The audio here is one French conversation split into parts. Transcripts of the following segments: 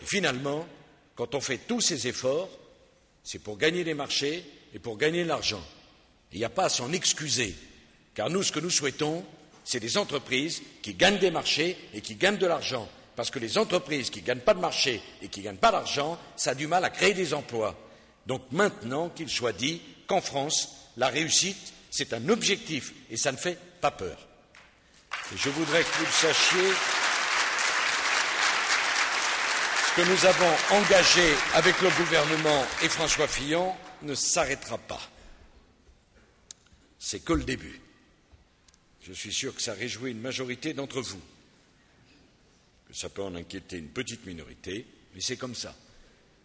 Et finalement, quand on fait tous ces efforts, c'est pour gagner les marchés et pour gagner de l'argent. Il n'y a pas à s'en excuser, car nous, ce que nous souhaitons, c'est des entreprises qui gagnent des marchés et qui gagnent de l'argent. Parce que les entreprises qui ne gagnent pas de marché et qui ne gagnent pas d'argent, ça a du mal à créer des emplois. Donc maintenant qu'il soit dit qu'en France, la réussite, c'est un objectif et ça ne fait pas peur. Et je voudrais que vous le sachiez, ce que nous avons engagé avec le gouvernement et François Fillon ne s'arrêtera pas. C'est que le début. Je suis sûr que ça réjouit une majorité d'entre vous, que ça peut en inquiéter une petite minorité, mais c'est comme ça.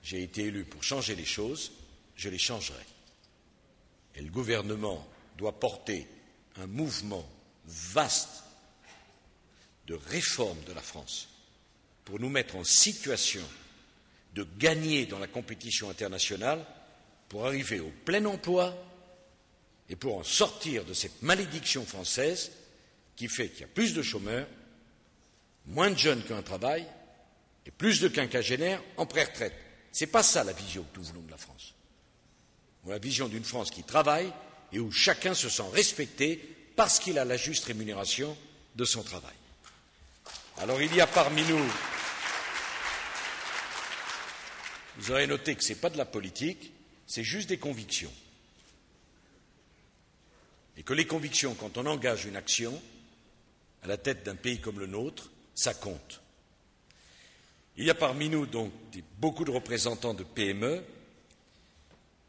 J'ai été élu pour changer les choses, je les changerai. Et le gouvernement doit porter un mouvement vaste de réforme de la France pour nous mettre en situation de gagner dans la compétition internationale, pour arriver au plein emploi et pour en sortir de cette malédiction française qui fait qu'il y a plus de chômeurs, moins de jeunes qui ont un travail et plus de quinquagénaires en pré-retraite. Ce n'est pas ça la vision que nous voulons de la France. On a la vision d'une France qui travaille et où chacun se sent respecté parce qu'il a la juste rémunération de son travail. Alors il y a parmi nous, vous aurez noté que ce n'est pas de la politique, c'est juste des convictions. Et que les convictions, quand on engage une action à la tête d'un pays comme le nôtre, ça compte. Il y a parmi nous donc beaucoup de représentants de PME.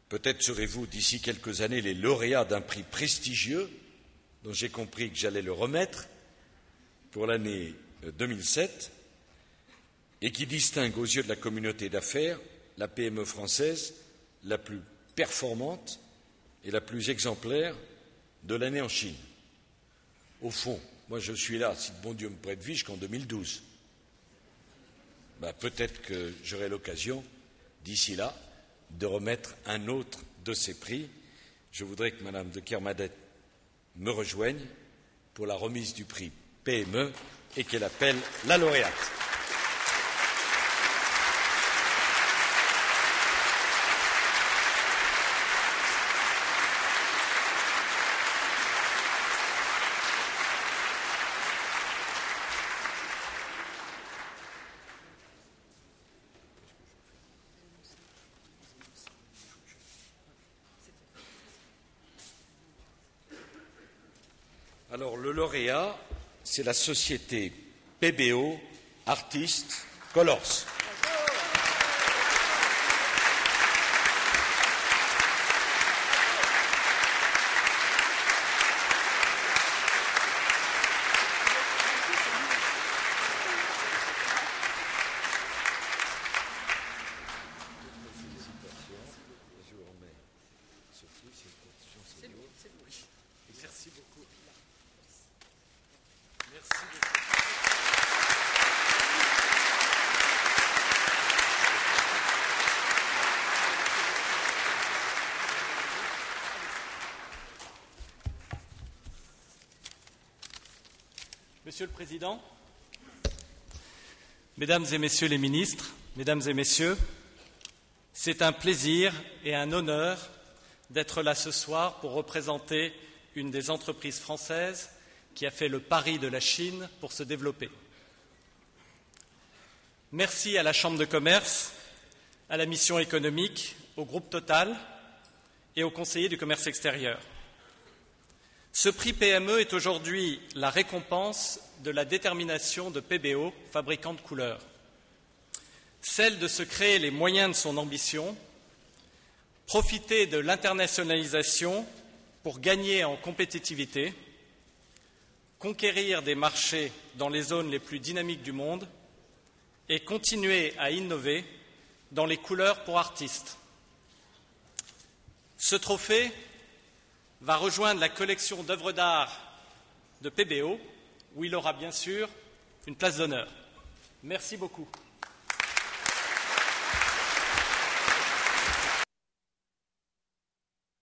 Peut-être serez-vous d'ici quelques années les lauréats d'un prix prestigieux dont j'ai compris que j'allais le remettre pour l'année 2007 et qui distingue aux yeux de la communauté d'affaires la PME française la plus performante et la plus exemplaire de l'année en Chine. Au fond, moi je suis là, si le bon Dieu me prête vie, jusqu'en 2012. Peut-être que j'aurai l'occasion, d'ici là, de remettre un autre de ces prix. Je voudrais que Madame de Kermadec me rejoigne pour la remise du prix PME et qu'elle appelle la lauréate. Alors, le lauréat, c'est la société PBO Artist Colors. Monsieur le Président, Mesdames et Messieurs les ministres, Mesdames et Messieurs, c'est un plaisir et un honneur d'être là ce soir pour représenter une des entreprises françaises qui a fait le pari de la Chine pour se développer. Merci à la Chambre de commerce, à la mission économique, au groupe Total et aux conseillers du commerce extérieur. Ce prix PME est aujourd'hui la récompense de la détermination de PBO, fabricant de couleurs, celle de se créer les moyens de son ambition, profiter de l'internationalisation pour gagner en compétitivité, conquérir des marchés dans les zones les plus dynamiques du monde et continuer à innover dans les couleurs pour artistes. Ce trophée va rejoindre la collection d'œuvres d'art de PBO, où il aura bien sûr une place d'honneur. Merci beaucoup.